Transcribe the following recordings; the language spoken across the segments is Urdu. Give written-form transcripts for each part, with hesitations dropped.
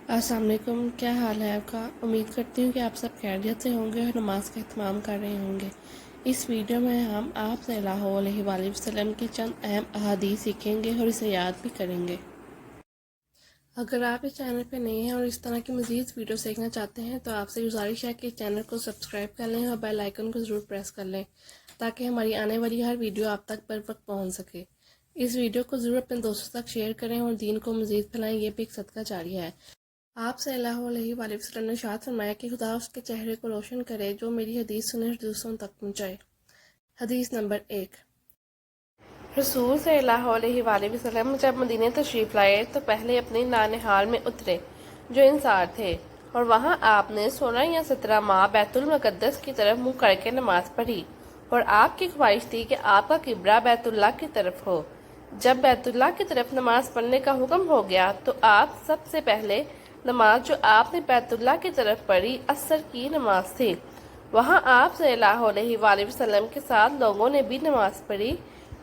السلام علیکم، کیا حال ہے آپ کا؟ امید کرتی ہوں کہ آپ سب خیریت سے ہوں گے اور نماز کا اہتمام کر رہے ہوں گے۔ اس ویڈیو میں ہم آپ صلی اللہ علیہ وآلہ وسلم کی چند اہم احادیث سیکھیں گے اور اسے یاد بھی کریں گے۔ اگر آپ اس چینل پہ نئے ہیں اور اس طرح کی مزید ویڈیو دیکھنا چاہتے ہیں تو آپ سے گزارش ہے کہ اس چینل کو سبسکرائب کر لیں اور بیل آئیکن کو ضرور پریس کر لیں تاکہ ہماری آنے والی ہر ویڈیو آپ تک بر وقت پہنچ سکے۔ اس ویڈیو کو ضرور اپنے دوستوں تک شیئر کریں اور دین کو مزید پھیلائیں، یہ بھی ایک صدقہ جاریہ ہے۔ آپ صلی اللہ علیہ وآلہ وسلم نے ارشاد فرمایا کہ خدا اس کے چہرے کو روشن کرے جو میری حدیث سنے اور دوسروں تک پہنچائے۔ حدیث نمبر 1۔ رسول صلی اللہ علیہ وآلہ وسلم جب مدینہ تشریف لائے تو پہلے اپنی نانہال میں اترے جو انصار تھے، اور وہاں آپ نے 16 یا 17 ماہ بیت المقدس کی طرف منہ کر کے نماز پڑھی، اور آپ کی خواہش تھی کہ آپ کا قبلہ بیت اللہ کی طرف ہو۔ جب بیت اللہ کی طرف نماز پڑھنے کا حکم ہو گیا تو آپ سب سے پہلے نماز جو آپ نے بیت اللہ کی طرف پڑھی عصر کی نماز تھی۔ وہاں آپ صلی اللہ علیہ وآلہ وسلم کے ساتھ لوگوں نے بھی نماز پڑھی۔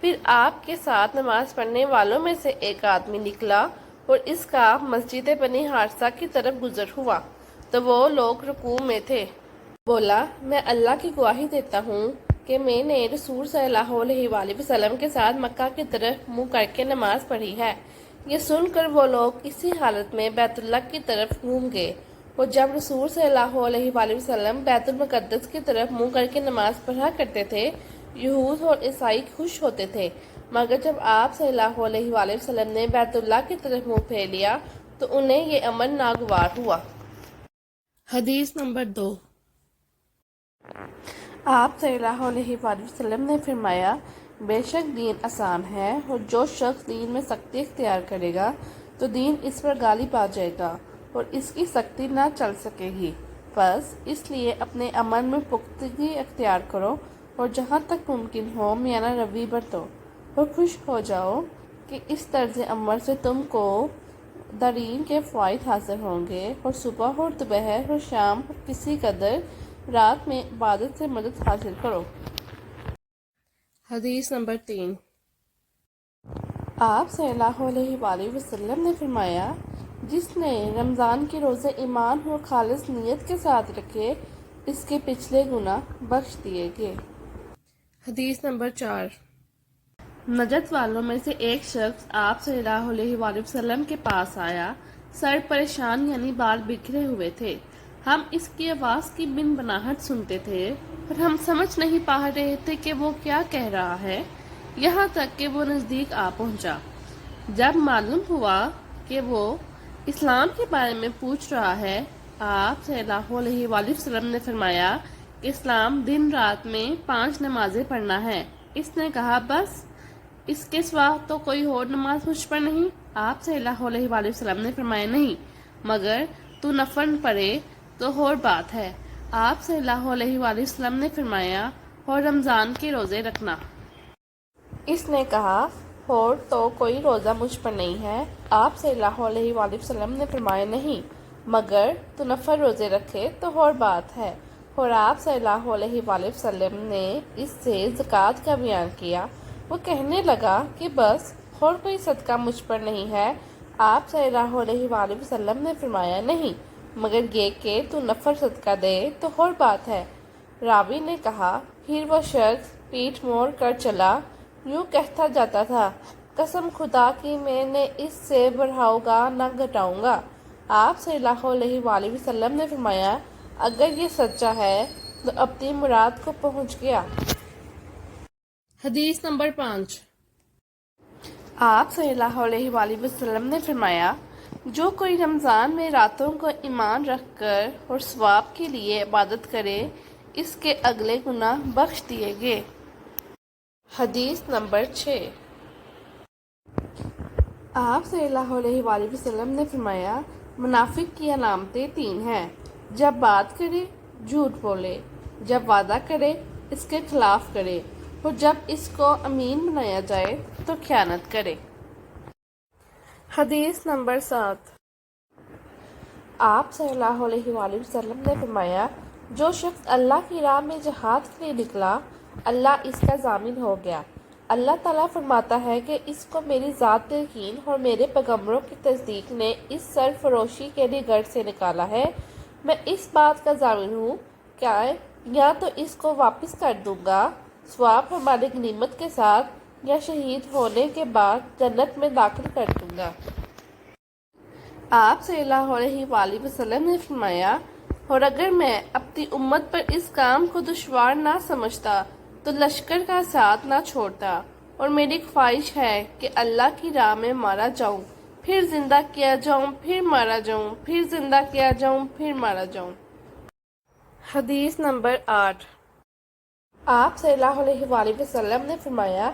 پھر آپ کے ساتھ نماز پڑھنے والوں میں سے ایک آدمی نکلا اور اس کا مسجد بنی حارثہ کی طرف گزر ہوا تو وہ لوگ رکوع میں تھے۔ بولا، میں اللہ کی گواہی دیتا ہوں کہ میں نے رسول صلی اللہ علیہ وآلہ وسلم کے ساتھ مکہ کی طرف منہ کر کے نماز پڑھی ہے۔ یہ سن کر وہ لوگ اسی حالت میں بیت اللہ کی طرف گھوم گئے، اور جب رسول صلی اللہ علیہ وآلہ وسلم بیت المقدس کی طرف منہ کر کے نماز پڑھا کرتے تھے، یہود اور عیسائی خوش ہوتے تھے، مگر جب آپ صلی اللہ علیہ وآلہ وسلم نے بیت اللہ کی طرف منہ پھیر لیا تو انہیں یہ امر ناگوار ہوا۔ حدیث نمبر 2۔ آپ صلی اللہ علیہ وآلہ وسلم نے فرمایا، بے شک دین آسان ہے، اور جو شخص دین میں سختی اختیار کرے گا تو دین اس پر غالب آ جائے گا اور اس کی سختی نہ چل سکے گی۔ بس اس لیے اپنے عمل میں پختگی اختیار کرو اور جہاں تک ممکن ہو میانہ روی برتو، اور خوش ہو جاؤ کہ اس طرز عمل سے تم کو دارین کے فوائد حاصل ہوں گے، اور صبح اور دوپہر اور شام اور کسی قدر رات میں عبادت سے مدد حاصل کرو۔ حدیث نمبر 3۔ آپ صلی اللہ علیہ وآلہ وسلم نے فرمایا، جس نے رمضان کے روزے ایمان اور خالص نیت کے ساتھ رکھے اس کے پچھلے گناہ بخش دیے گئے۔ حدیث نمبر 4۔ نجد والوں میں سے ایک شخص آپ صلی اللہ علیہ وآلہ وسلم کے پاس آیا، سر پریشان یعنی بال بکھرے ہوئے تھے۔ ہم اس کی آواز کی بن بناہٹ سنتے تھے اور ہم سمجھ نہیں پا رہے تھے کہ وہ کیا کہہ رہا ہے، یہاں تک کہ وہ نزدیک آ پہنچا۔ جب معلوم ہوا کہ وہ اسلام کے بارے میں پوچھ رہا ہے، آپ صلی اللہ علیہ وآلہ وسلم نے فرمایا کہ اسلام دن رات میں 5 نمازیں پڑھنا ہے۔ اس نے کہا، بس اس کے سوا تو کوئی اور نماز مجھ پر نہیں؟ آپ صلی اللہ علیہ وآلہ وسلم نے فرمایا، نہیں، مگر تو نفل پڑھے تو اور بات ہے۔ آپ صلی اللہ علیہ وآلہ وسلم نے فرمایا، اور رمضان کے روزے رکھنا۔ اس نے کہا، اور تو کوئی روزہ مجھ پر نہیں ہے؟ آپ صلی اللہ علیہ وآلہ وسلم نے فرمایا، نہیں، مگر تو نفل روزے رکھے تو اور بات ہے۔ اور آپ صلی اللہ علیہ وآلہ وسلم نے اس سے زکوٰۃ کا بیان کیا۔ وہ کہنے لگا کہ بس اور کوئی صدقہ مجھ پر نہیں ہے؟ آپ صلی اللہ علیہ وآلہ وسلم نے فرمایا، نہیں، مگر یہ کہ تو نفل صدقہ دے تو اور بات ہے۔ راوی نے کہا، پھر وہ شخص پیٹھ موڑ کر چلا، یوں کہتا جاتا تھا، قسم خدا کی میں نے اس سے بڑھاؤں گا نہ گھٹاؤں گا۔ آپ صلی اللہ علیہ وآلہ وسلم نے فرمایا، اگر یہ سچا ہے تو اپنی مراد کو پہنچ گیا۔ حدیث نمبر 5۔ آپ صلی اللہ علیہ وآلہ وسلم نے فرمایا، جو کوئی رمضان میں راتوں کو ایمان رکھ کر اور ثواب کے لیے عبادت کرے اس کے اگلے گناہ بخش دیے گئے۔ حدیث نمبر 6۔ آپ صلی اللہ علیہ وآلہ وسلم نے فرمایا، منافق کی علامتیں 3 ہیں، جب بات کرے جھوٹ بولے، جب وعدہ کرے اس کے خلاف کرے، اور جب اس کو امین بنایا جائے تو خیانت کرے۔ حدیث نمبر 7۔ آپ صلی اللہ علیہ وآلہ وسلم نے فرمایا، جو شخص اللہ کی راہ میں جہاد کے لیے نکلا اللہ اس کا ضامن ہو گیا۔ اللہ تعالیٰ فرماتا ہے کہ اس کو میری ذات پر یقین اور میرے پیغمبروں کی تصدیق نے اس سرفروشی کے لیے گھر سے نکالا ہے۔ میں اس بات کا ضامن ہوں کہ یا تو اس کو واپس کر دوں گا ثواب ہماری غنیمت کے ساتھ، یا شہید ہونے کے بعد جنت میں داخل کر دوں گا۔ آپ صلی اللہ علیہ وآلہ وسلم نے فرمایا، اور اگر میں اپنی امت پر اس کام کو دشوار نہ سمجھتا تو لشکر کا ساتھ نہ چھوڑتا، اور میری خواہش ہے کہ اللہ کی راہ میں مارا جاؤں، پھر زندہ کیا جاؤں، پھر مارا جاؤں، پھر زندہ کیا جاؤں، پھر مارا جاؤں۔ حدیث نمبر 8۔ آپ صلی اللہ علیہ وآلہ وسلم نے فرمایا،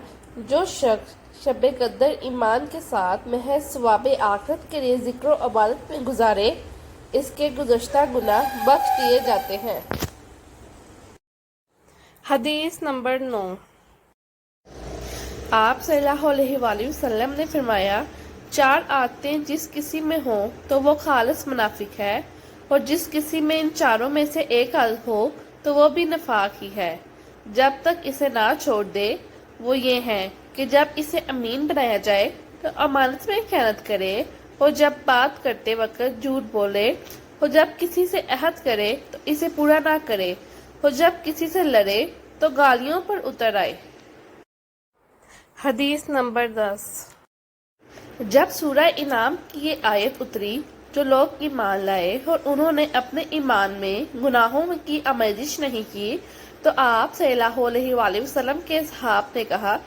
جو شخص شب قدر ایمان کے ساتھ محض ثواب آخرت کے لیے ذکر و عبادت میں گزارے، اس کے گزشتہ گناہ بخش دیے جاتے ہیں۔ حدیث نمبر 9۔ آپ صلی اللہ علیہ وآلہ وسلم نے فرمایا، 4 عادتیں جس کسی میں ہوں تو وہ خالص منافق ہے، اور جس کسی میں ان چاروں میں سے ایک عادت ہو تو وہ بھی نفاق ہی ہے، جب تک اسے نہ چھوڑ دے۔ وہ یہ ہیں کہ جب اسے امین بنایا جائے تو امانت میں خیانت کرے، اور جب بات کرتے وقت جھوٹ بولے، اور جب کسی سے عہد کرے تو اسے پورا نہ کرے، اور جب کسی سے لڑے تو گالیوں پر اتر آئے۔ حدیث نمبر 10۔ جب سورہ انعام کی یہ آیت اتری، جو لوگ ایمان لائے اور انہوں نے اپنے ایمان میں گناہوں کی آمیزش نہیں کی، تو آپ صلی اللہ علیہ وآلہ وسلم کے اصحاب نے کہا،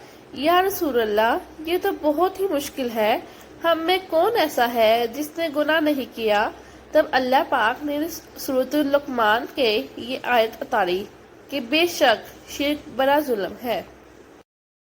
یا رسول اللہ، یہ تو بہت ہی مشکل ہے، ہم میں کون ایسا ہے جس نے گناہ نہیں کیا؟ تب اللہ پاک نے سورۃ لقمان کے یہ آیت اتاری کہ بے شک شرک بڑا ظلم ہے۔